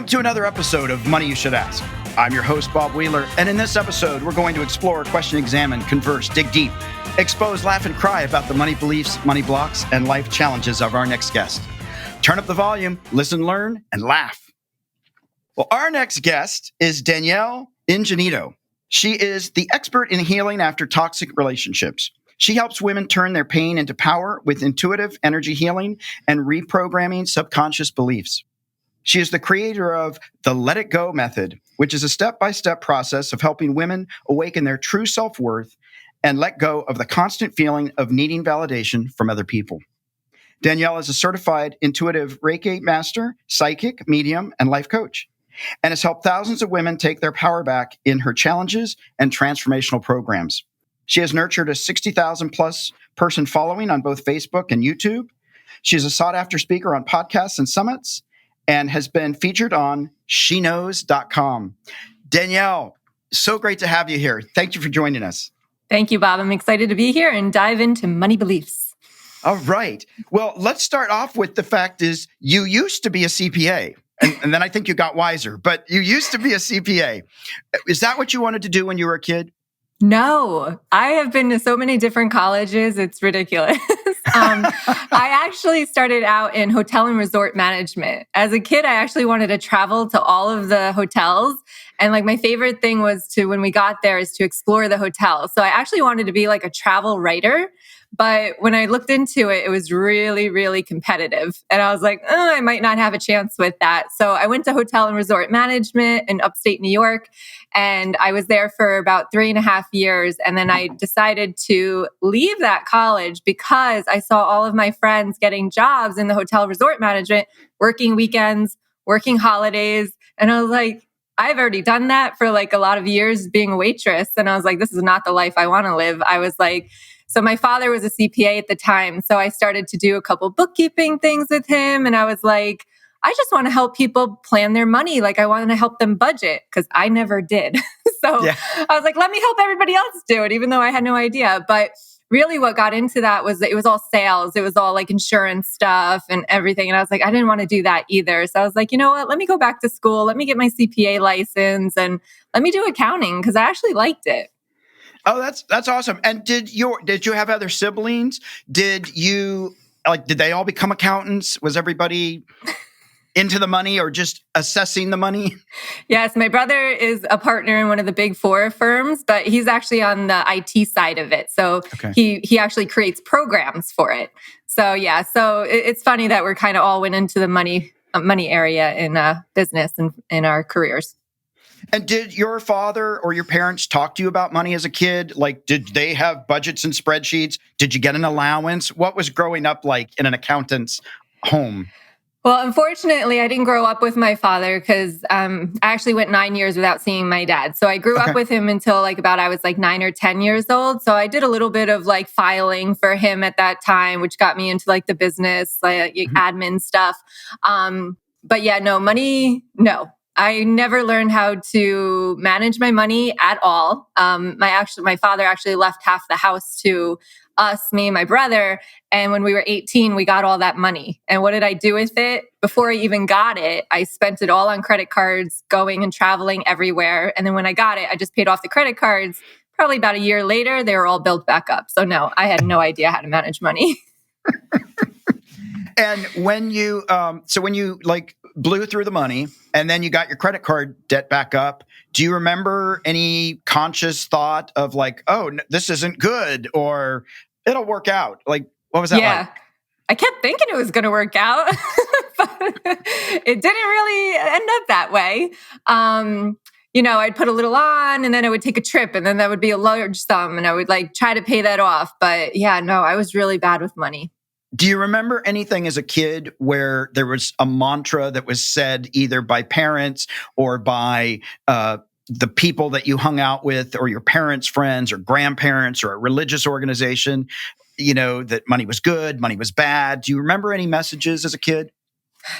to another episode of Money You Should Ask. I'm your host, Bob Wheeler, and in this episode, we're going to explore, question, examine, converse, dig deep, expose, laugh, and cry about the money beliefs, money blocks, and life challenges of our next guest. Turn up the volume, listen, learn, and laugh. Well, our next guest is Danielle Ingenito. She is the expert in healing after toxic relationships. She helps women turn their pain into power with intuitive energy healing and reprogramming subconscious beliefs. She is the creator of the Let It Go method, which is a step-by-step process of helping women awaken their true self-worth and let go of the constant feeling of needing validation from other people. Danielle is a certified intuitive Reiki master, psychic, medium, and life coach, and has helped thousands of women take their power back in her challenges and transformational programs. She has nurtured a 60,000 plus person following on both Facebook and YouTube. She is a sought-after speaker on podcasts and summits, and has been featured on sheknows.com. Danielle, so great to have you here. Thank you for joining us. Thank you, Bob. I'm excited to be here and dive into money beliefs. All right. Well, let's start off with the fact is you used to be a CPA, and then I think you got wiser, but you used to be a CPA. Is that what you wanted to do when you were a kid? No, I have been to so many different colleges. It's ridiculous. I actually started out in hotel and resort management. As a kid, I actually wanted to travel to all of the hotels. And like my favorite thing was when we got there is to explore the hotel. So I actually wanted to be like a travel writer. But when I looked into it, it was really, really competitive. And I was like, I might not have a chance with that. So I went to hotel and resort management in upstate New York. And I was there for about 3.5 years. And then I decided to leave that college because I saw all of my friends getting jobs in the hotel resort management, working weekends, working holidays. And I was like, I've already done that for like a lot of years being a waitress. And I was like, this is not the life I want to live. I was like, so my father was a CPA at the time. So I started to do a couple bookkeeping things with him. And I was like, I just want to help people plan their money. Like I want to help them budget because I never did. I was like, let me help everybody else do it, even though I had no idea. But really what got into that was it was all sales. It was all like insurance stuff and everything. And I was like, I didn't want to do that either. So I was like, you know what? Let me go back to school. Let me get my CPA license and let me do accounting because I actually liked it. Oh, that's awesome. And did you have other siblings? Did they all become accountants? Was everybody into the money or just assessing the money? Yes, my brother is a partner in one of the big four firms, but he's actually on the IT side of it. So he actually creates programs for it. So yeah, so it's funny that we're kind of all went into the money area in business and in our careers. And did your father or your parents talk to you about money as a kid? Like, did they have budgets and spreadsheets? Did you get an allowance? What was growing up like in an accountant's home? Well, unfortunately, I didn't grow up with my father because I actually went 9 years without seeing my dad. So I grew up with him until I was 9 or 10 years old. So I did a little bit of like filing for him at that time, which got me into like the business, admin stuff. But yeah, money. I never learned how to manage my money at all. My father actually left half the house to us, me and my brother. And when we were 18, we got all that money. And what did I do with it? Before I even got it, I spent it all on credit cards, going and traveling everywhere. And then when I got it, I just paid off the credit cards. Probably about a year later, they were all built back up. So no, I had no idea how to manage money. And when you blew through the money and then you got your credit card debt back up, do you remember any conscious thought of like, oh, this isn't good or it'll work out? Like, what was that like? I kept thinking it was going to work out, but it didn't really end up that way. I'd put a little on and then I would take a trip and then that would be a large sum and I would like try to pay that off. But I was really bad with money. Do you remember anything as a kid where there was a mantra that was said either by parents or by the people that you hung out with or your parents' friends or grandparents or a religious organization, that money was good, money was bad? Do you remember any messages as a kid?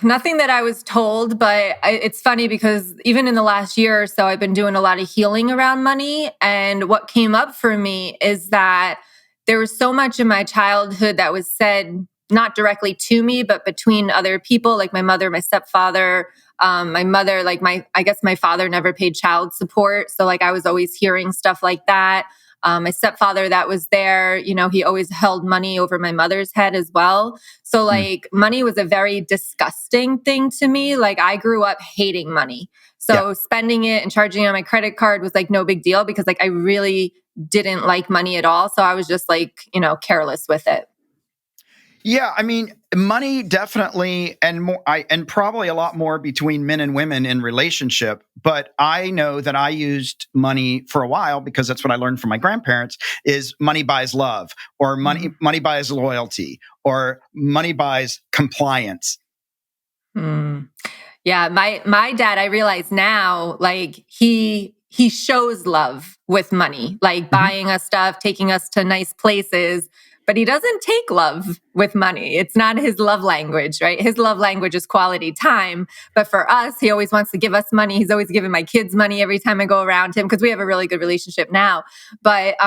Nothing that I was told, but it's funny because even in the last year or so, I've been doing a lot of healing around money. And what came up for me is that there was so much in my childhood that was said, not directly to me, but between other people, like my mother, my stepfather, My mother, like I guess my father never paid child support. So like I was always hearing stuff like that. My stepfather that was there, he always held money over my mother's head as well. So like money was a very disgusting thing to me. Like I grew up hating money. So spending it and charging it on my credit card was like no big deal because like I really didn't like money at all. So I was just like, careless with it. Yeah, I mean, money definitely, and more, and probably a lot more between men and women in relationship. But I know that I used money for a while because that's what I learned from my grandparents: is money buys love, or money buys loyalty, or money buys compliance. Yeah, my dad, I realize now, like he shows love with money, like buying us stuff, taking us to nice places. But he doesn't take love with money. It's not his love language, right? His love language is quality time. But for us, he always wants to give us money. He's always giving my kids money every time I go around him because we have a really good relationship now. But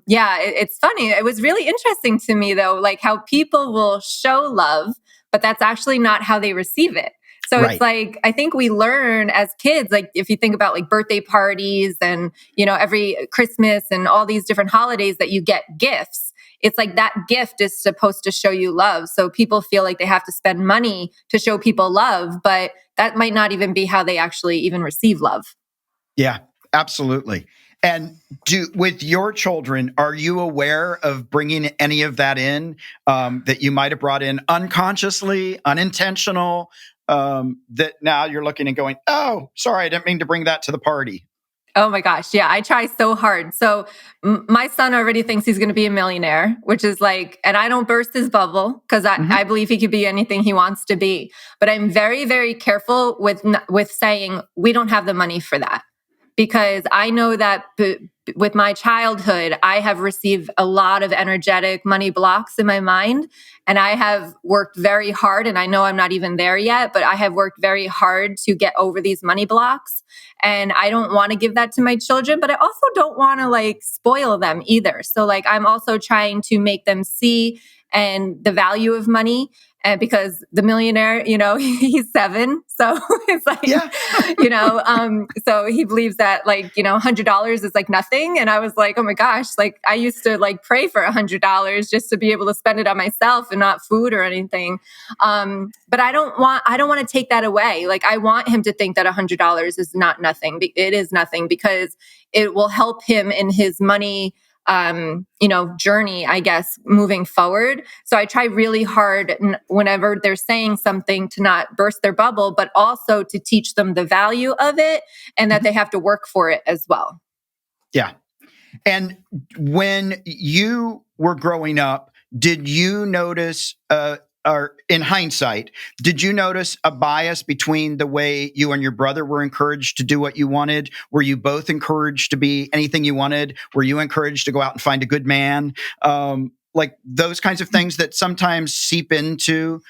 it's funny. It was really interesting to me, though, like how people will show love, but that's actually not how they receive it. So It's like, I think we learn as kids, like if you think about like birthday parties and, every Christmas and all these different holidays that you get gifts, it's like that gift is supposed to show you love. So people feel like they have to spend money to show people love, but that might not even be how they actually even receive love. Yeah, absolutely. And with your children, are you aware of bringing any of that in that you might have brought in unconsciously, unintentional, that now you're looking and going, oh, sorry, I didn't mean to bring that to the party? Oh my gosh. Yeah, I try so hard. So my son already thinks he's going to be a millionaire, which is like, and I don't burst his bubble because I believe he could be anything he wants to be. But I'm very, very careful with saying we don't have the money for that. Because I know that with my childhood, I have received a lot of energetic money blocks in my mind. And I have worked very hard, and I know I'm not even there yet, but I have worked very hard to get over these money blocks. And I don't want to give that to my children, but I also don't want to like spoil them either. So like I'm also trying to make them see and the value of money. And because the millionaire, he's 7. So it's like, so he believes that like, $100 is like nothing. And I was like, oh my gosh, like I used to like pray for $100 just to be able to spend it on myself and not food or anything. But I don't want to take that away. Like I want him to think that $100 is not nothing. It is nothing because it will help him in his money journey, I guess, moving forward. So I try really hard whenever they're saying something to not burst their bubble, but also to teach them the value of it and that they have to work for it as well. Yeah. And when you were growing up, did you notice, or in hindsight, did you notice a bias between the way you and your brother were encouraged to do what you wanted? Were you both encouraged to be anything you wanted? Were you encouraged to go out and find a good man? Like those kinds of things that sometimes seep into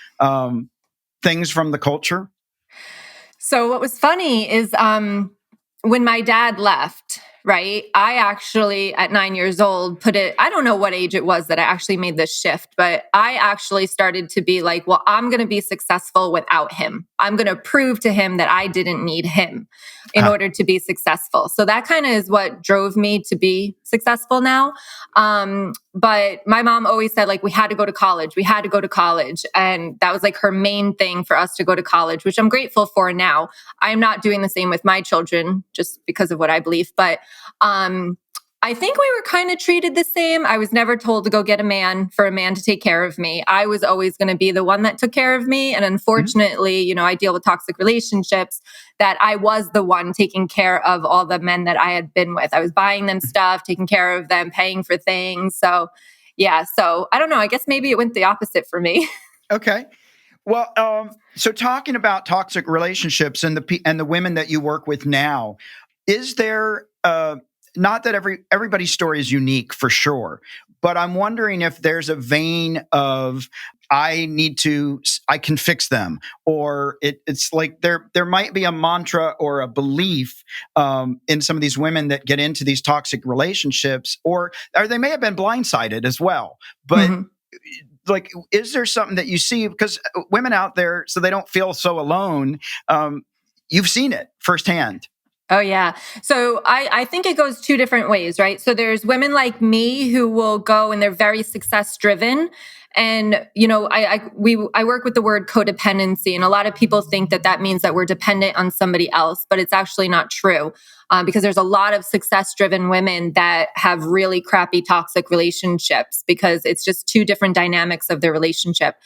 things from the culture? So what was funny is when my dad left, right? I actually, at 9 years old, I don't know what age it was that I actually made this shift, but I actually started to be like, well, I'm going to be successful without him. I'm going to prove to him that I didn't need him in order to be successful. So that kind of is what drove me to be successful now. But my mom always said like, we had to go to college. We had to go to college. And that was like her main thing for us to go to college, which I'm grateful for now. I'm not doing the same with my children just because of what I believe. But I think we were kind of treated the same. I was never told to go get a man for a man to take care of me. I was always going to be the one that took care of me. And unfortunately, I deal with toxic relationships that I was the one taking care of all the men that I had been with. I was buying them stuff, taking care of them, paying for things. So yeah, so I don't know. I guess maybe it went the opposite for me. Okay. Well, so talking about toxic relationships and the women that you work with now, is there not that everybody's story is unique for sure, but I'm wondering if there's a vein of I can fix them, or it's like there might be a mantra or a belief in some of these women that get into these toxic relationships, or they may have been blindsided as well, but. Like, is there something that you see? Because women out there, so they don't feel so alone, you've seen it firsthand. Oh, yeah. So I think it goes two different ways, right? So there's women like me who will go and they're very success driven. And, I work with the word codependency, and a lot of people think that that means that we're dependent on somebody else, but it's actually not true. Because there's a lot of success driven women that have really crappy toxic relationships because it's just two different dynamics of their relationship.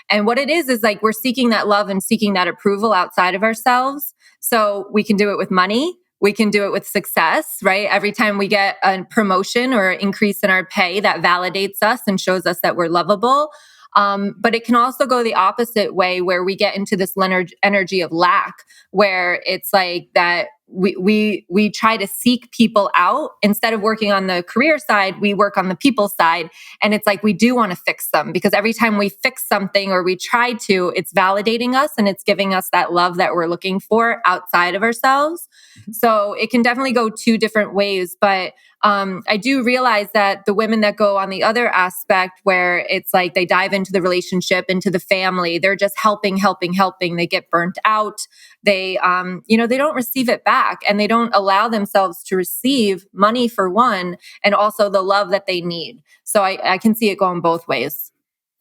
And what it is like we're seeking that love and seeking that approval outside of ourselves. So we can do it with money. We can do it with success, right? Every time we get a promotion or an increase in our pay, that validates us and shows us that we're lovable. But it can also go the opposite way where we get into this energy of lack, where it's like that we try to seek people out instead of working on the career side. We work on the people side, and it's like we do want to fix them because every time we fix something or we try to, it's validating us and it's giving us that love that we're looking for outside of ourselves. So it can definitely go two different ways, but I do realize that the women that go on the other aspect where it's like they dive into the relationship, into the family, they're just helping. They get burnt out. They don't receive it back, and they don't allow themselves to receive money for one, and also the love that they need. So I can see it going both ways.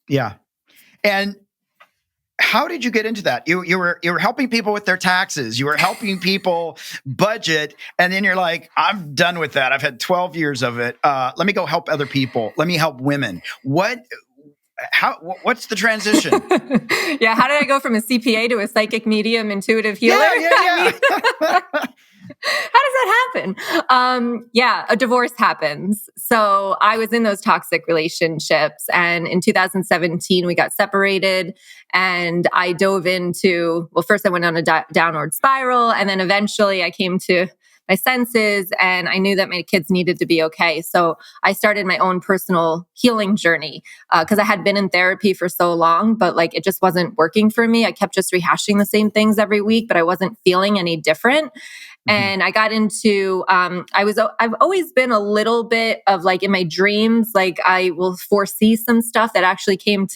Yeah. And how did you get into that? You were helping people with their taxes. You were helping people budget, and then you're like, I'm done with that. I've had 12 years of it. Let me go help other people. Let me help women. What's the transition? Yeah, how did I go from a CPA to a psychic medium intuitive healer? Yeah. How does that happen? A divorce happens. So I was in those toxic relationships, and in 2017, we got separated, and I dove into, first I went on a downward spiral, and then eventually I came to my senses, and I knew that my kids needed to be okay. So I started my own personal healing journey because I had been in therapy for so long, but like it just wasn't working for me. I kept just rehashing the same things every week, but I wasn't feeling any different. And I got into, I've always been a little bit of like in my dreams, like I will foresee some stuff that actually came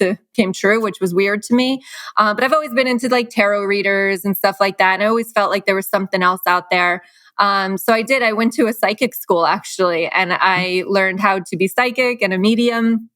true, which was weird to me. But I've always been into like tarot readers and stuff like that. And I always felt like there was something else out there. So I went to a psychic school actually, and I learned how to be psychic and a medium.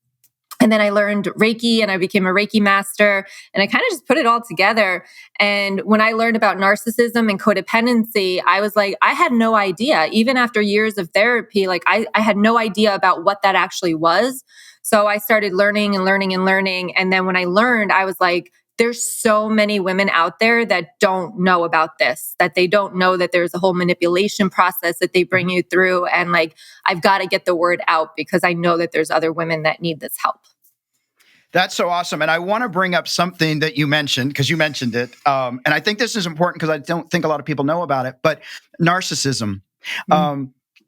And then I learned Reiki, and I became a Reiki master, and I kind of just put it all together. And when I learned about narcissism and codependency, I was like, I had no idea. Even after years of therapy, like I had no idea about what that actually was. So I started learning. And then when I learned, I was like, there's so many women out there that don't know about this, that they don't know that there's a whole manipulation process that they bring you through. And like, I've got to get the word out because I know that there's other women that need this help. That's so awesome. And I want to bring up something that you mentioned, because you mentioned it. And I think this is important because I don't think a lot of people know about it, but narcissism.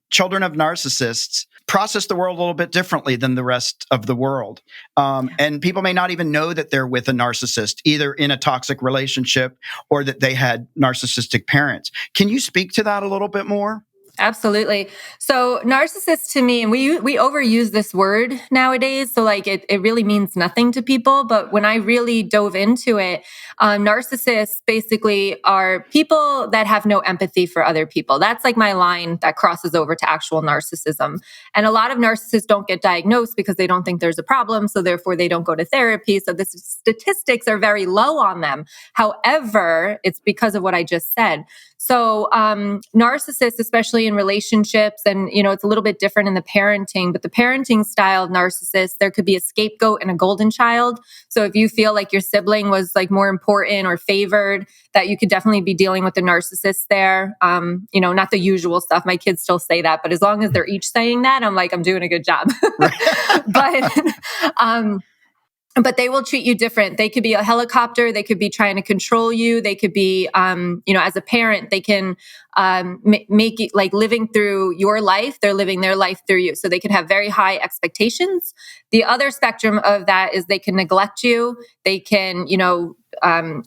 Children of narcissists process the world a little bit differently than the rest of the world. And people may not even know that they're with a narcissist, either in a toxic relationship or that they had narcissistic parents. Can you speak to that a little bit more? Absolutely. So narcissist to me, and we overuse this word nowadays. So like it really means nothing to people. But when I really dove into it, narcissists basically are people that have no empathy for other people. That's like my line that crosses over to actual narcissism. And a lot of narcissists don't get diagnosed because they don't think there's a problem. So therefore they don't go to therapy. So the statistics are very low on them. However, it's because of what I just said. So narcissists, especially in relationships, and it's a little bit different in the parenting, but the parenting style of narcissists, there could be a scapegoat and a golden child. So if you feel like your sibling was like more important or favored, that you could definitely be dealing with the narcissist there. Not the usual stuff. My kids still say that, but as long as they're each saying that, I'm like, I'm doing a good job. But they will treat you different. They could be a helicopter. They could be trying to control you. They could be, as a parent, they can make it like living through your life. They're living their life through you. So they can have very high expectations. The other spectrum of that is they can neglect you. They can,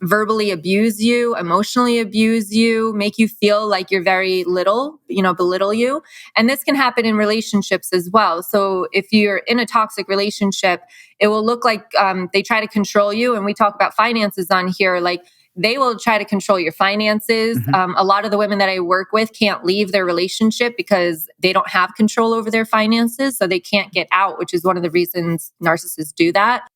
verbally abuse you, emotionally abuse you, make you feel like you're very little, belittle you. And this can happen in relationships as well. So if you're in a toxic relationship, it will look like they try to control you. And we talk about finances on here, like they will try to control your finances. A lot of the women that I work with can't leave their relationship because they don't have control over their finances. So they can't get out, which is one of the reasons narcissists do that.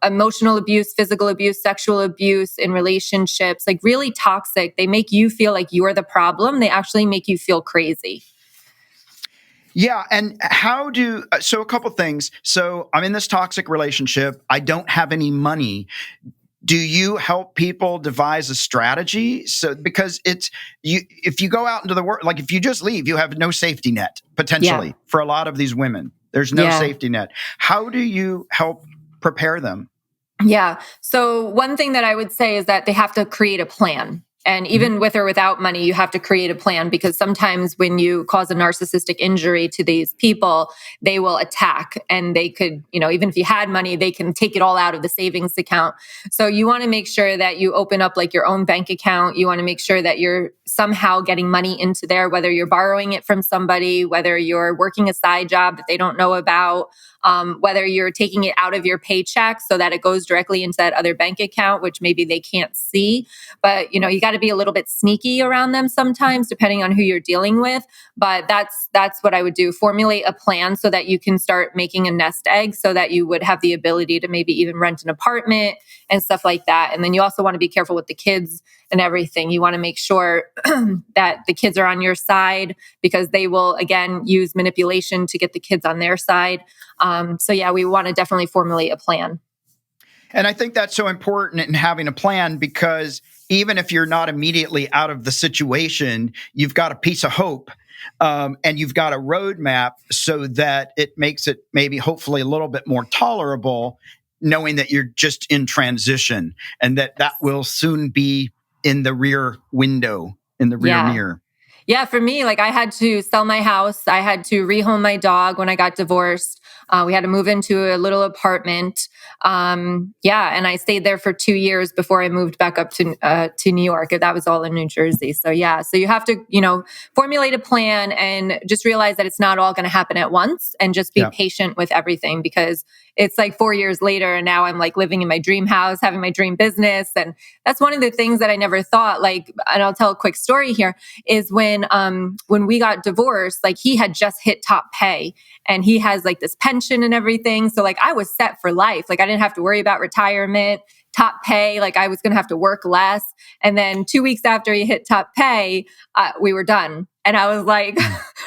Emotional abuse, physical abuse, sexual abuse in relationships, like really toxic. They make you feel like you're the problem. They actually make you feel crazy. Yeah. And so a couple things. So I'm in this toxic relationship. I don't have any money. Do you help people devise a strategy? So, because if you go out into the world, like if you just leave, you have no safety net potentially for a lot of these women. There's no safety net. How do you help prepare them? Yeah. So one thing that I would say is that they have to create a plan. And even with or without money, you have to create a plan, because sometimes when you cause a narcissistic injury to these people, they will attack, and they could, even if you had money, they can take it all out of the savings account. So you want to make sure that you open up like your own bank account. You want to make sure that you're somehow getting money into there, whether you're borrowing it from somebody, whether you're working a side job that they don't know about, whether you're taking it out of your paycheck so that it goes directly into that other bank account, which maybe they can't see. But, you got to be a little bit sneaky around them sometimes, depending on who you're dealing with. But that's what I would do. Formulate a plan so that you can start making a nest egg, so that you would have the ability to maybe even rent an apartment and stuff like that. And then you also want to be careful with the kids and everything. You want to make sure that the kids are on your side, because they will, again, use manipulation to get the kids on their side. We want to definitely formulate a plan. And I think that's so important in having a plan, because even if you're not immediately out of the situation, you've got a piece of hope, and you've got a roadmap so that it makes it maybe hopefully a little bit more tolerable, knowing that you're just in transition and that will soon be in the rear window, in the rear mirror. Yeah, for me, like I had to sell my house. I had to rehome my dog when I got divorced. We had to move into a little apartment. And I stayed there for 2 years before I moved back up to New York. That was all in New Jersey. So you have to, formulate a plan and just realize that it's not all going to happen at once, and just be patient with everything, because it's like 4 years later and now I'm like living in my dream house, having my dream business. And that's one of the things that I never thought, like, and I'll tell a quick story here, is when we got divorced, like he had just hit top pay and he has like this pension and everything. So like I was set for life. Like I didn't have to worry about retirement, top pay. Like I was going to have to work less. And then 2 weeks after he hit top pay, we were done. And I was like,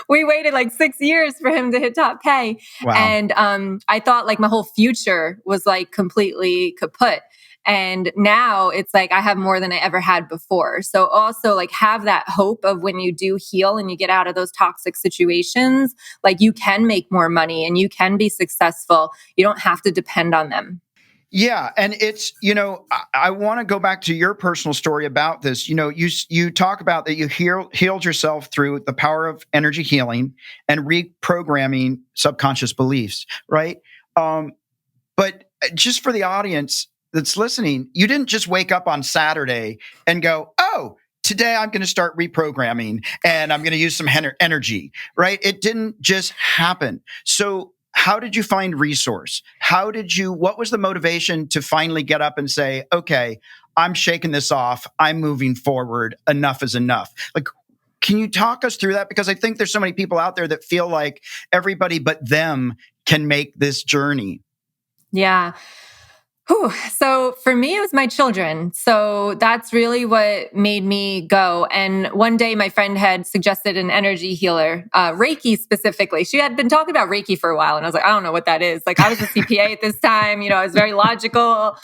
we waited like 6 years for him to hit top pay. Wow. And I thought like my whole future was like completely kaput. And now it's like I have more than I ever had before. So also like have that hope of when you do heal and you get out of those toxic situations, like you can make more money and you can be successful. You don't have to depend on them. Yeah. And it's, I want to go back to your personal story about this. You talk about that you healed yourself through the power of energy healing and reprogramming subconscious beliefs, right? But just for the audience that's listening, you didn't just wake up on Saturday and go, oh, today I'm going to start reprogramming and I'm going to use some energy, right? It didn't just happen. So how did you find resource? What was the motivation to finally get up and say, okay, I'm shaking this off. I'm moving forward. Enough is enough. Like, can you talk us through that? Because I think there's so many people out there that feel like everybody but them can make this journey. Yeah. So for me, it was my children. So that's really what made me go. And one day my friend had suggested an energy healer, Reiki specifically. She had been talking about Reiki for a while. And I was like, I don't know what that is. Like I was a CPA at this time, I was very logical,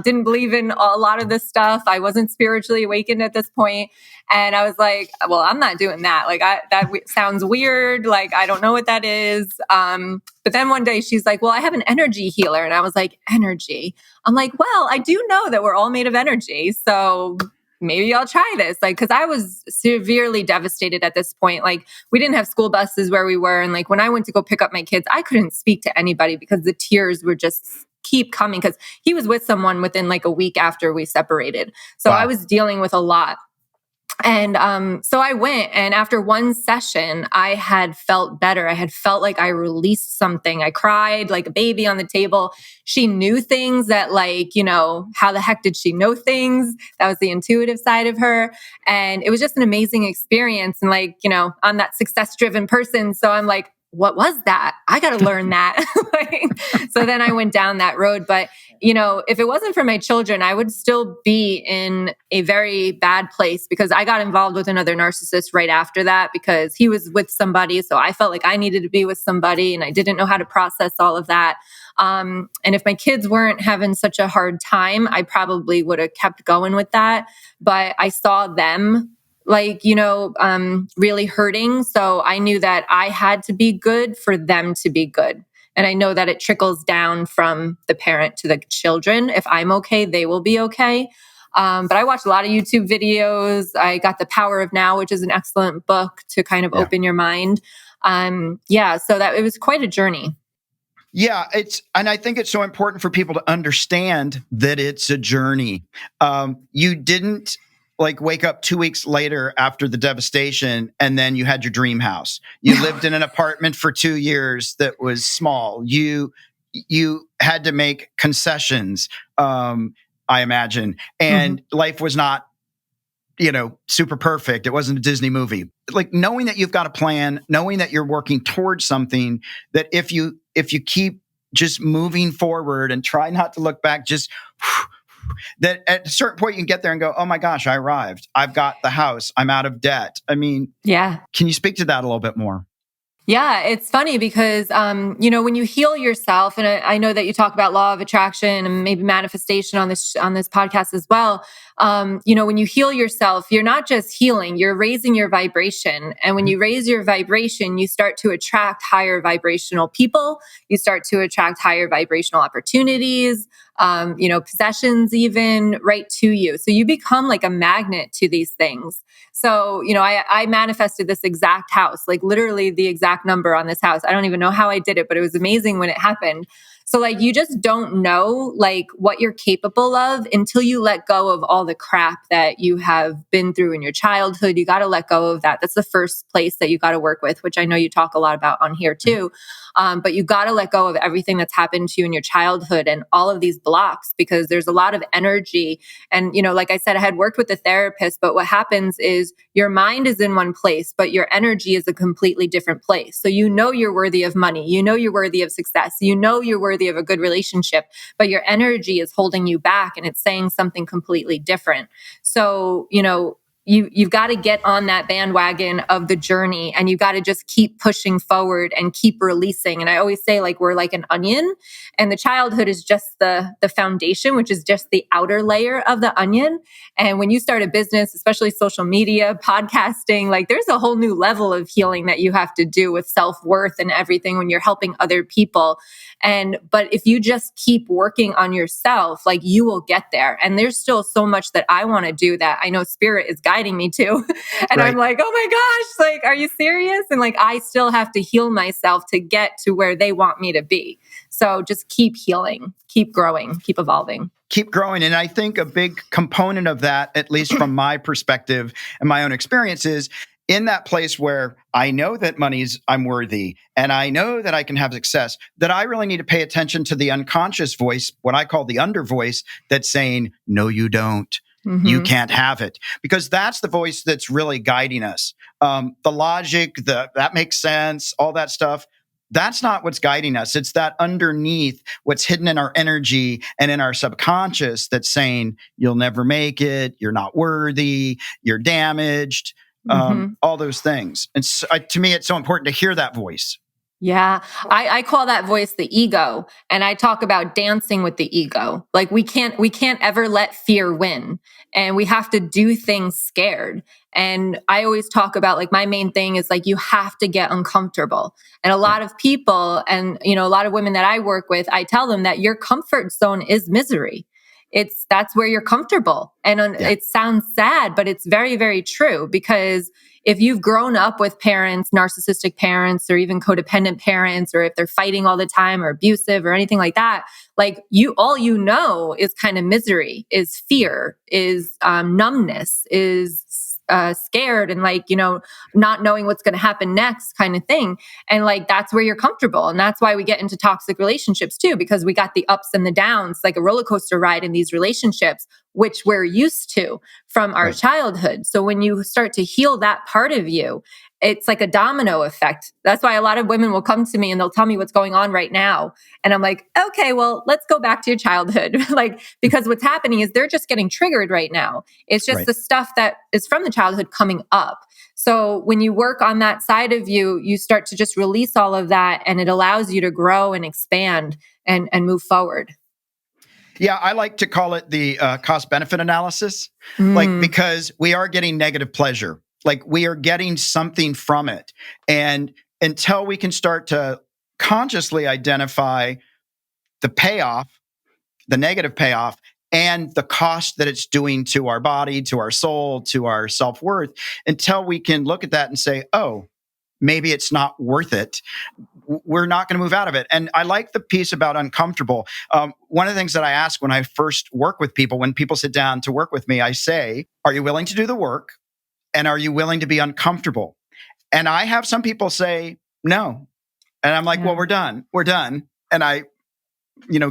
didn't believe in a lot of this stuff. I wasn't spiritually awakened at this point. And I was like, well, I'm not doing that. Like that sounds weird. Like, I don't know what that is. But then one day she's like, well, I have an energy healer. And I was like, energy? I'm like, well, I do know that we're all made of energy. So maybe I'll try this. Like, cause I was severely devastated at this point. Like we didn't have school buses where we were. And like when I went to go pick up my kids, I couldn't speak to anybody because the tears were just keep coming, because he was with someone within like a week after we separated. So wow. I was dealing with a lot. And so I went, and after one session, I had felt better. I had felt like I released something. I cried like a baby on the table. She knew things that, like, how the heck did she know things? That was the intuitive side of her. And it was just an amazing experience. And like, I'm that success-driven person. So I'm like, what was that? I got to learn that. So then I went down that road. But, if it wasn't for my children, I would still be in a very bad place, because I got involved with another narcissist right after that because he was with somebody. So I felt like I needed to be with somebody, and I didn't know how to process all of that. And if my kids weren't having such a hard time, I probably would have kept going with that. But I saw them really hurting. So I knew that I had to be good for them to be good. And I know that it trickles down from the parent to the children. If I'm okay, they will be okay. But I watched a lot of YouTube videos. I got The Power of Now, which is an excellent book to kind of open your mind. So that it was quite a journey. Yeah, and I think it's so important for people to understand that it's a journey. You didn't wake up 2 weeks later after the devastation and then you had your dream house. You lived in an apartment for 2 years that was small. You had to make concessions, I imagine, and life was not super perfect. It wasn't a Disney movie. Like, knowing that you've got a plan, knowing that you're working towards something, that if you keep just moving forward and try not to look back, just that at a certain point you can get there and go, oh my gosh, I arrived. I've got the house. I'm out of debt. I mean, yeah. Can you speak to that a little bit more? Yeah, it's funny because, when you heal yourself, and I know that you talk about law of attraction and maybe manifestation on this podcast as well. When you heal yourself, you're not just healing, you're raising your vibration. And when you raise your vibration, you start to attract higher vibrational people. You start to attract higher vibrational opportunities, possessions even right to you. So you become like a magnet to these things. So, I manifested this exact house, like literally the exact number on this house. I don't even know how I did it, but it was amazing when it happened. So you just don't know what you're capable of until you let go of all the crap that you have been through in your childhood. You got to let go of that. That's the first place that you got to work with, which I know you talk a lot about on here too. But you got to let go of everything that's happened to you in your childhood and all of these blocks, because there's a lot of energy. And, like I said, I had worked with a therapist, but what happens is your mind is in one place, but your energy is a completely different place. So you're worthy of money. You're worthy of success. You're worthy of a good relationship, but your energy is holding you back and it's saying something completely different. So, you've got to get on that bandwagon of the journey, and you've got to just keep pushing forward and keep releasing. And I always say, we're like an onion, and the childhood is just the foundation, which is just the outer layer of the onion. And when you start a business, especially social media, podcasting, there's a whole new level of healing that you have to do with self-worth and everything when you're helping other people. But if you just keep working on yourself, you will get there. And there's still so much that I want to do that I know Spirit is guiding me to. And right. I'm like, oh my gosh, are you serious? And I still have to heal myself to get to where they want me to be. So just keep healing, keep growing, keep evolving. Keep growing. And I think a big component of that, at least from my perspective and my own experiences, in that place where I know that I'm worthy, and I know that I can have success, that I really need to pay attention to the unconscious voice, what I call the under voice, that's saying, no, you don't. You can't have it. Because that's the voice that's really guiding us. The logic, that makes sense, all that stuff, that's not what's guiding us. It's that underneath, what's hidden in our energy and in our subconscious, that's saying, you'll never make it, you're not worthy, you're damaged. All those things. And so, to me, it's so important to hear that voice. Yeah. I call that voice the ego. And I talk about dancing with the ego. We can't ever let fear win. And we have to do things scared. And I always talk about my main thing is you have to get uncomfortable. And a lot of people and, a lot of women that I work with, I tell them that your comfort zone is misery. That's where you're comfortable. And it sounds sad, but it's very, very true, because if you've grown up with parents, narcissistic parents, or even codependent parents, or if they're fighting all the time or abusive or anything like that, all you know is kind of misery, is fear, is numbness, is scared and like, not knowing what's going to happen next kind of thing. And like, that's where you're comfortable. And that's why we get into toxic relationships too, because we got the ups and the downs, like a roller coaster ride in these relationships, which we're used to from our childhood. So when you start to heal that part of you, it's like a domino effect. That's why a lot of women will come to me and they'll tell me what's going on right now. And I'm like, okay, well, let's go back to your childhood. Like, because what's happening is they're just getting triggered right now. It's just the stuff that is from the childhood coming up. So when you work on that side of you, you start to just release all of that, and it allows you to grow and expand and move forward. Yeah, I like to call it the cost-benefit analysis, like, because we are getting negative pleasure. Like, we are getting something from it. And until we can start to consciously identify the payoff, the negative payoff, and the cost that it's doing to our body, to our soul, to our self-worth, until we can look at that and say, oh, maybe it's not worth it, we're not going to move out of it. And I like the piece about uncomfortable. One of the things that I ask when I first work with people, when people sit down to work with me, I say, are you willing to do the work? And are you willing to be uncomfortable? And I have some people say no. And I'm like, well, we're done. We're done. And I,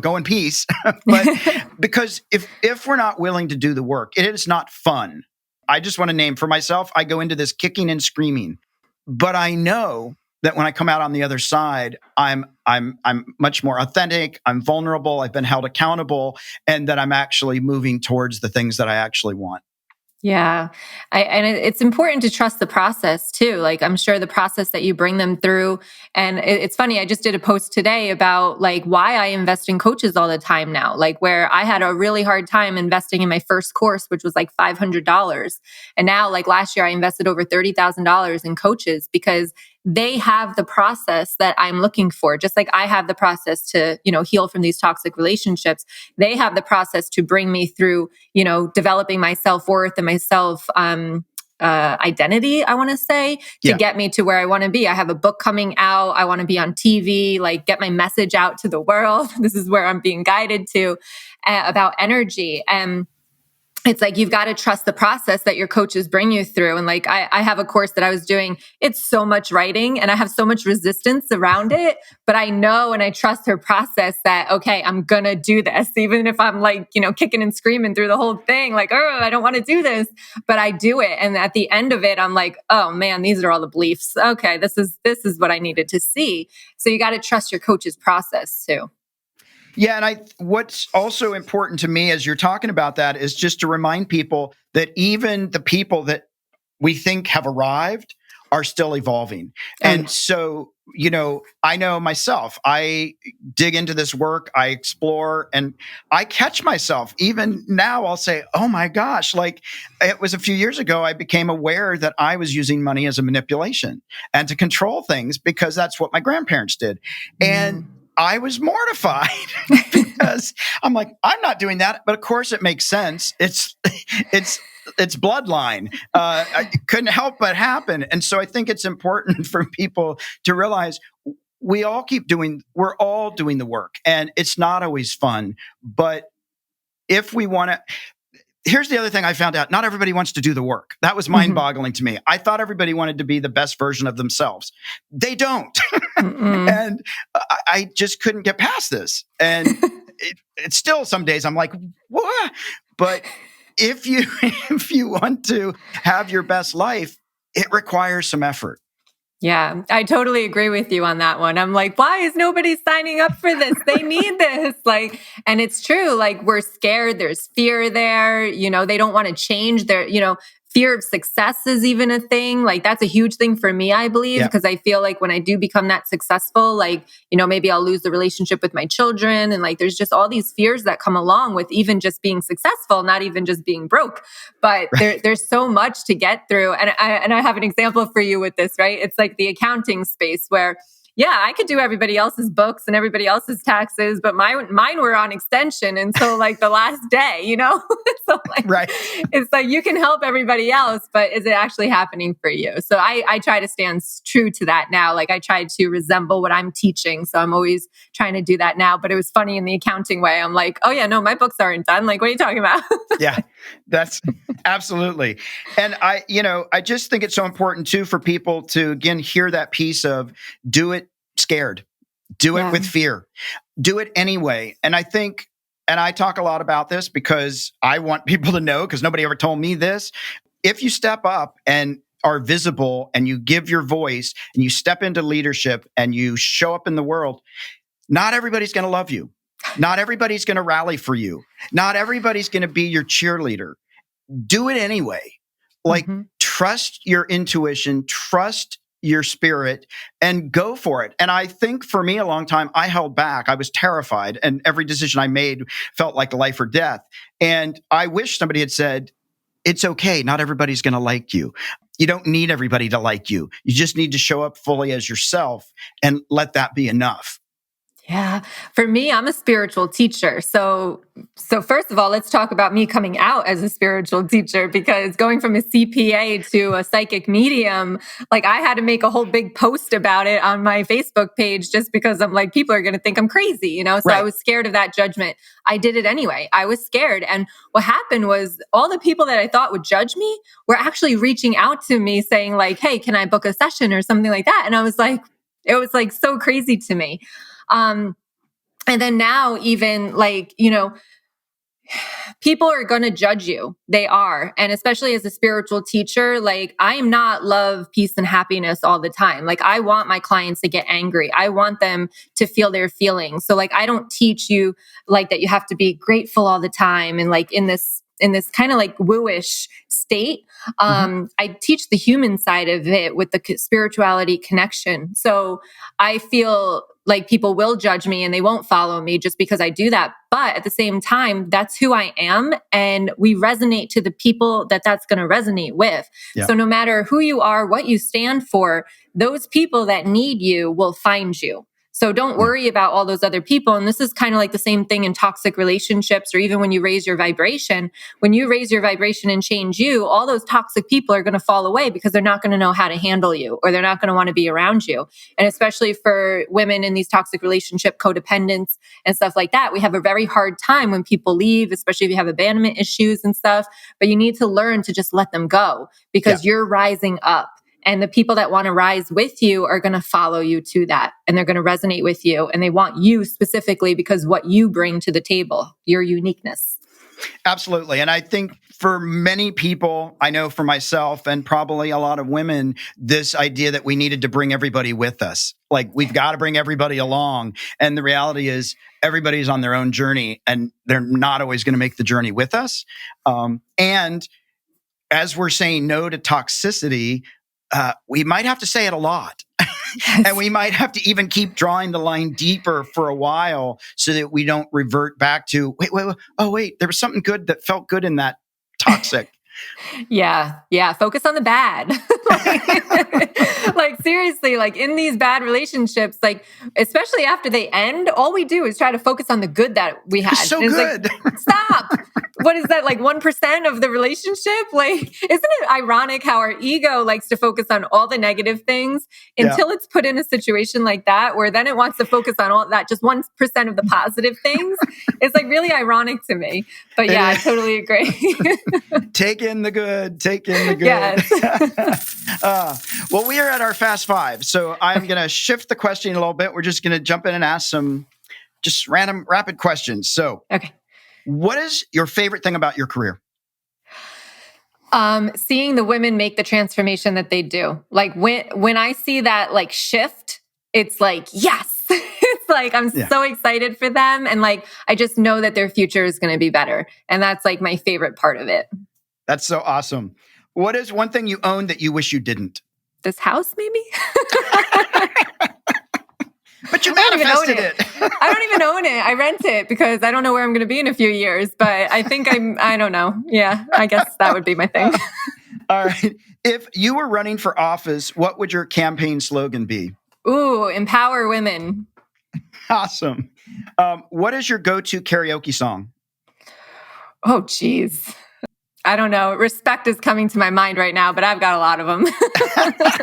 go in peace. But because if we're not willing to do the work, it is not fun. I just want to name for myself, I go into this kicking and screaming. But I know that when I come out on the other side, I'm much more authentic, I'm vulnerable, I've been held accountable, and that I'm actually moving towards the things that I actually want. Yeah. And it's important to trust the process too. Like, I'm sure the process that you bring them through. And it's funny, I just did a post today about like why I invest in coaches all the time now, like where I had a really hard time investing in my first course, which was like $500. And now, like last year, I invested over $30,000 in coaches because they have the process that I'm looking for. Just like I have the process to, heal from these toxic relationships. They have the process to bring me through, developing my self-worth and my self identity, I want to say, to get me to where I want to be. I have a book coming out. I want to be on TV, like get my message out to the world. This is where I'm being guided to about energy. And it's like, you've got to trust the process that your coaches bring you through. And like, I have a course that I was doing, it's so much writing and I have so much resistance around it, but I know, and I trust her process that, okay, I'm going to do this. Even if I'm like, kicking and screaming through the whole thing, like, oh, I don't want to do this, but I do it. And at the end of it, I'm like, oh man, these are all the beliefs. Okay. This is what I needed to see. So you got to trust your coach's process too. Yeah, and what's also important to me as you're talking about that is just to remind people that even the people that we think have arrived are still evolving. And so, I know myself, I dig into this work, I explore, and I catch myself. Even now, I'll say, oh my gosh, like it was a few years ago, I became aware that I was using money as a manipulation and to control things because that's what my grandparents did. And I was mortified because I'm like, I'm not doing that. But of course it makes sense. It's bloodline. It couldn't help but happen. And so I think it's important for people to realize we're all doing the work, and it's not always fun. But if we want to, here's the other thing I found out. Not everybody wants to do the work. That was mind-boggling to me. I thought everybody wanted to be the best version of themselves. They don't. And I just couldn't get past this. And it's still some days I'm like, what? But if you want to have your best life, it requires some effort. Yeah, I totally agree with you on that one. I'm like, why is nobody signing up for this? They need this. Like, and it's true. Like, we're scared. There's fear there. They don't want to change their, fear of success is even a thing. Like, that's a huge thing for me, I believe, because I feel like when I do become that successful, like, maybe I'll lose the relationship with my children. And like, there's just all these fears that come along with even just being successful, not even just being broke. But there's so much to get through. And I have an example for you with this, right? It's like the accounting space where, yeah, I could do everybody else's books and everybody else's taxes, but mine were on extension until like the last day, it's So like, Right. it's like you can help everybody else, but is it actually happening for you? So I try to stand true to that now. Like I try to resemble what I'm teaching. So I'm always trying to do that now. But it was funny in the accounting way. I'm like, oh yeah, no, my books aren't done. Like, what are you talking about? Yeah, that's absolutely. And I just think it's so important too for people to, again, hear that piece of do it scared, do it with fear, do it anyway. And I think, and I talk a lot about this because I want people to know, because nobody ever told me this. If you step up and are visible and you give your voice and you step into leadership and you show up in the world, not everybody's going to love you. Not everybody's going to rally for you. Not everybody's going to be your cheerleader. Do it anyway. Like, trust your intuition, trust your spirit, and go for it. And I think for me, a long time, I held back. I was terrified, and every decision I made felt like life or death. And I wish somebody had said, it's okay. Not everybody's going to like you. You don't need everybody to like you. You just need to show up fully as yourself and let that be enough. Yeah. For me, I'm a spiritual teacher. So first of all, let's talk about me coming out as a spiritual teacher, because going from a CPA to a psychic medium, like I had to make a whole big post about it on my Facebook page just because I'm like, people are going to think I'm crazy, you know? So Right. I was scared of that judgment. I did it anyway. I was scared. And what happened was all the people that I thought would judge me were actually reaching out to me saying like, hey, can I book a session or something like that? And I was like, it was like so crazy to me. And then now even like, people are going to judge you. They are. And especially as a spiritual teacher, like I am not love, peace, and happiness all the time. Like I want my clients to get angry. I want them to feel their feelings. So like, I don't teach you like that you have to be grateful all the time. And like in this kind of like woo-ish state, I teach the human side of it with the spirituality connection. So I feel like people will judge me and they won't follow me just because I do that. But at the same time, that's who I am. And we resonate to the people that's going to resonate with. Yeah. So no matter who you are, what you stand for, those people that need you will find you. So don't worry about all those other people. And this is kind of like the same thing in toxic relationships, or even when you raise your vibration. When you raise your vibration and change you, all those toxic people are going to fall away because they're not going to know how to handle you, or they're not going to want to be around you. And especially for women in these toxic relationship, codependence and stuff like that, we have a very hard time when people leave, especially if you have abandonment issues and stuff. But you need to learn to just let them go because you're rising up. And the people that want to rise with you are going to follow you to that. And they're going to resonate with you. And they want you specifically because what you bring to the table, your uniqueness. Absolutely. And I think for many people, I know for myself and probably a lot of women, this idea that we needed to bring everybody with us. Like we've got to bring everybody along. And the reality is everybody's on their own journey and they're not always going to make the journey with us. And as we're saying no to toxicity, we might have to say it a lot. And we might have to even keep drawing the line deeper for a while so that we don't revert back to, wait, there was something good that felt good in that toxic. Yeah. Focus on the bad. Like seriously, like in these bad relationships, like especially after they end, all we do is try to focus on the good that we had. It's so good. Like, stop. What is that? Like 1% of the relationship? Like, isn't it ironic how our ego likes to focus on all the negative things until it's put in a situation like that, where then it wants to focus on all that, just 1% of the positive things? It's like really ironic to me. But yeah, I totally agree. Take in the good. Yes. Well, we are at our fast five. So I'm going to shift the question a little bit. We're just going to jump in and ask some just random rapid questions. So, okay. What is your favorite thing about your career? Seeing the women make the transformation that they do. Like when I see that like shift, it's like, yes, it's like, I'm so excited for them. And like, I just know that their future is going to be better. And that's like my favorite part of it. That's so awesome. What is one thing you own that you wish you didn't? This house, maybe? But you manifested it. I don't even own it. I rent it because I don't know where I'm going to be in a few years. But I think I don't know. Yeah, I guess that would be my thing. All right. If you were running for office, what would your campaign slogan be? Ooh, empower women. Awesome. What is your go-to karaoke song? Oh, geez. I don't know. Respect is coming to my mind right now, but I've got a lot of them.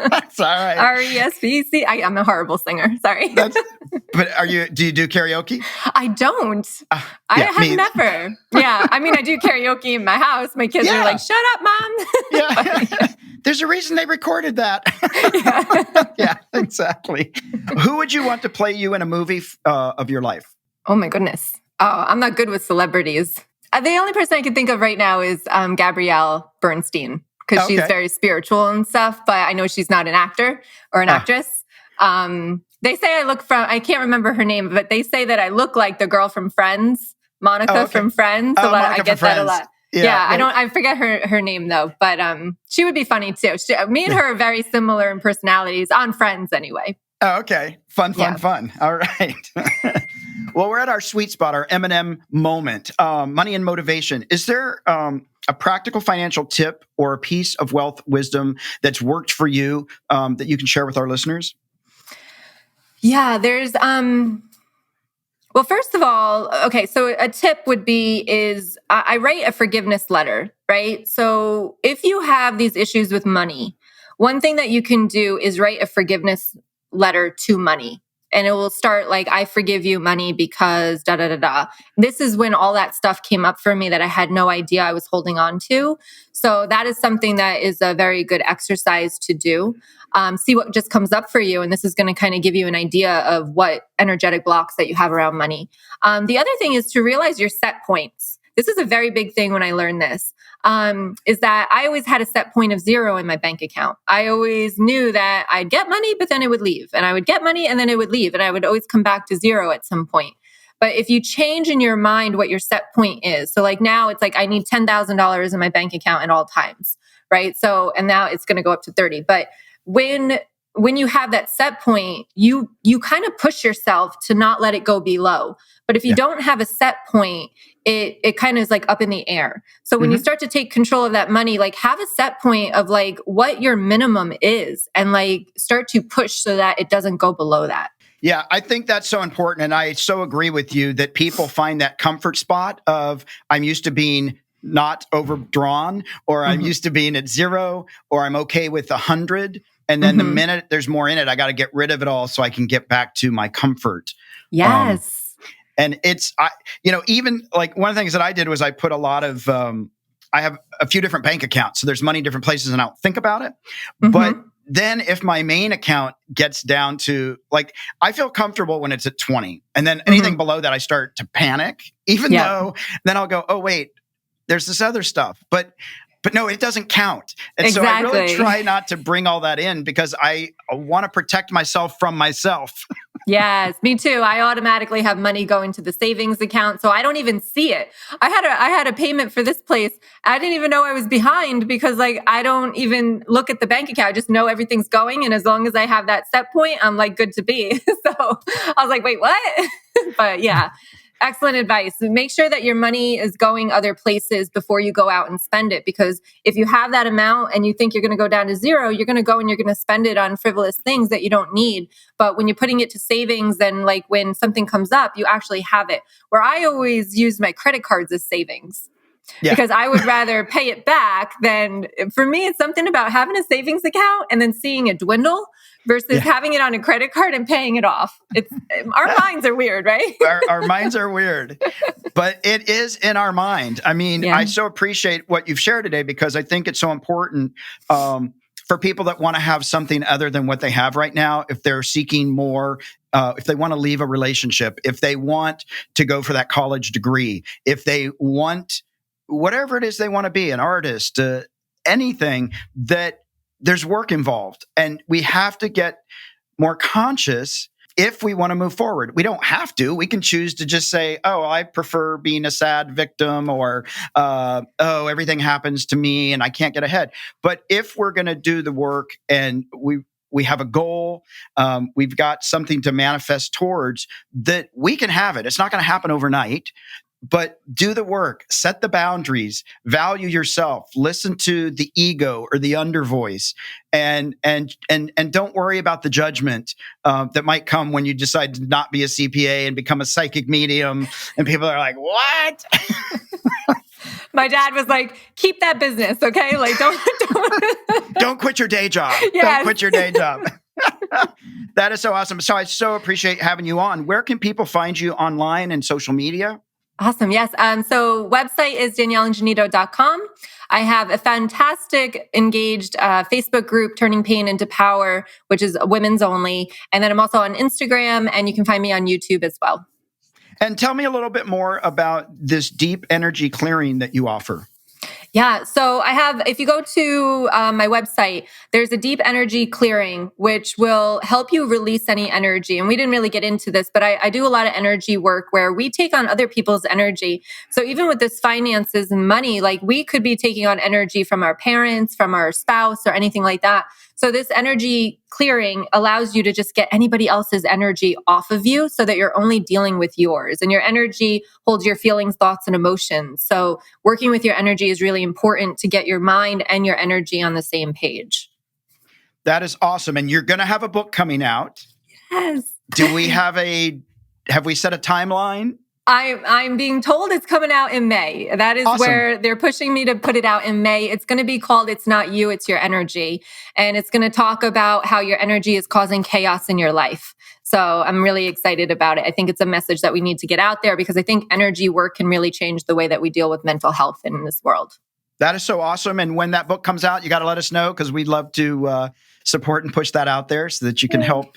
That's all right. R-E-S-P-C. I'm a horrible singer. Sorry. But do you do karaoke? I don't. I have never. Yeah. I mean, I do karaoke in my house. My kids are like, shut up, Mom. Yeah. There's a reason they recorded that. Yeah, exactly. Who would you want to play you in a movie of your life? Oh, my goodness. Oh, I'm not good with celebrities. The only person I can think of right now is Gabrielle Bernstein, because she's very spiritual and stuff, but I know she's not an actor or an actress. They say I can't remember her name, but they say that I look like the girl from Friends, Monica from Friends. So I get that a lot. Yeah, I forget her name though, but she would be funny too. Me and her are very similar in personalities, on Friends anyway. Oh, okay. Fun. All right. Well, we're at our sweet spot, our M&M moment, money and motivation. Is there a practical financial tip or a piece of wealth wisdom that's worked for you that you can share with our listeners? Yeah, there's, well, first of all, okay, so a tip would be I write a forgiveness letter, right? So if you have these issues with money, one thing that you can do is write a forgiveness letter to money. And it will start like, I forgive you, money, because da, da, da, da. This is when all that stuff came up for me that I had no idea I was holding on to. So that is something that is a very good exercise to do. See what just comes up for you. And this is going to kind of give you an idea of what energetic blocks that you have around money. The other thing is to realize your set points. This is a very big thing when I learned this, is that I always had a set point of 0 in my bank account. I always knew that I'd get money, but then it would leave. And I would get money and then it would leave. And I would always come back to 0 at some point. But if you change in your mind what your set point is, so like now it's like I need $10,000 in my bank account at all times, right? So, and now it's going to go up to 30. But when you have that set point, you kind of push yourself to not let it go below. But if you don't have a set point, it kind of is like up in the air. So when you start to take control of that money, like have a set point of like what your minimum is and like start to push so that it doesn't go below that. Yeah, I think that's so important. And I so agree with you that people find that comfort spot of I'm used to being not overdrawn, or I'm used to being at 0, or I'm okay with 100. And then the minute there's more in it, I got to get rid of it all so I can get back to my comfort. Yes. And it's, even like one of the things that I did was I put a lot of, I have a few different bank accounts. So there's money in different places and I don't think about it. But then if my main account gets down to like, I feel comfortable when it's at 20. And then anything below that, I start to panic, even though then I'll go, oh, wait, there's this other stuff. But no, it doesn't count. And so I really try not to bring all that in because I want to protect myself from myself. Yes, me too. I automatically have money going to the savings account, so I don't even see it. I had a payment for this place. I didn't even know I was behind because like I don't even look at the bank account. I just know everything's going, and as long as I have that set point, I'm like good to be. So I was like, wait, what? But yeah. Excellent advice. Make sure that your money is going other places before you go out and spend it. Because if you have that amount and you think you're going to go down to 0, you're going to go and you're going to spend it on frivolous things that you don't need. But when you're putting it to savings, then like when something comes up, you actually have it. Where I always use my credit cards as savings. Yeah. Because I would rather pay it back than, for me, it's something about having a savings account and then seeing it dwindle versus having it on a credit card and paying it off. Our minds are weird, right? Our minds are weird, but it is in our mind. I mean, I so appreciate what you've shared today because I think it's so important for people that want to have something other than what they have right now. If they're seeking more, if they want to leave a relationship, if they want to go for that college degree, if they want whatever it is they want to be, an artist, anything, that there's work involved. And we have to get more conscious if we want to move forward. We don't have to. We can choose to just say, oh, I prefer being a sad victim, or, oh, everything happens to me and I can't get ahead. But if we're going to do the work and we have a goal, we've got something to manifest towards, that we can have it. It's not going to happen overnight. But do the work, set the boundaries, value yourself, listen to the ego or the under voice, and don't worry about the judgment that might come when you decide to not be a CPA and become a psychic medium. And people are like, what? My dad was like, keep that business, okay? Like, don't quit your day job. Yes. Don't quit your day job. That is so awesome. So I so appreciate having you on. Where can people find you online and social media? Awesome. Yes. So website is danielleingenito.com. I have a fantastic engaged Facebook group, Turning Pain into Power, which is women's only. And then I'm also on Instagram, and you can find me on YouTube as well. And tell me a little bit more about this deep energy clearing that you offer. Yeah. So I have, if you go to my website, there's a deep energy clearing, which will help you release any energy. And we didn't really get into this, but I do a lot of energy work where we take on other people's energy. So even with this finances and money, like we could be taking on energy from our parents, from our spouse, or anything like that. So this energy clearing allows you to just get anybody else's energy off of you so that you're only dealing with yours. And your energy holds your feelings, thoughts, and emotions. So working with your energy is really important to get your mind and your energy on the same page. That is awesome. And you're going to have a book coming out. Yes. Have we set a timeline? I'm being told it's coming out in May. That is awesome. Where they're pushing me to put it out in May. It's going to be called It's Not You, It's Your Energy. And it's going to talk about how your energy is causing chaos in your life. So I'm really excited about it. I think it's a message that we need to get out there because I think energy work can really change the way that we deal with mental health in this world. That is so awesome. And when that book comes out, you got to let us know because we'd love to support and push that out there so that you can help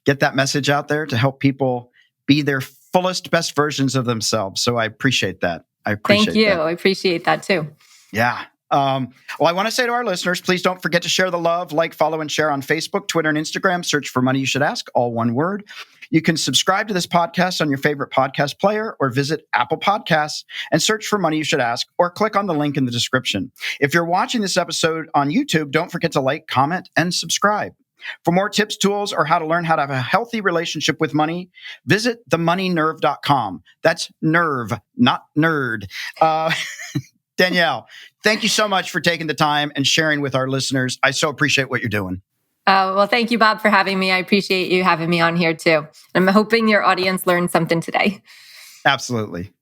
get that message out there to help people be their fullest, best versions of themselves. So I appreciate that. Thank you. I appreciate that too. Yeah. Well, I want to say to our listeners, please don't forget to share the love, like, follow, and share on Facebook, Twitter, and Instagram. Search for Money You Should Ask, all one word. You can subscribe to this podcast on your favorite podcast player or visit Apple Podcasts and search for Money You Should Ask or click on the link in the description. If you're watching this episode on YouTube, don't forget to like, comment, and subscribe. For more tips, tools, or how to learn how to have a healthy relationship with money, visit themoneynerve.com. That's nerve, not nerd. Danielle, thank you so much for taking the time and sharing with our listeners. I so appreciate what you're doing. Well, thank you, Bob, for having me. I appreciate you having me on here too. I'm hoping your audience learned something today. Absolutely.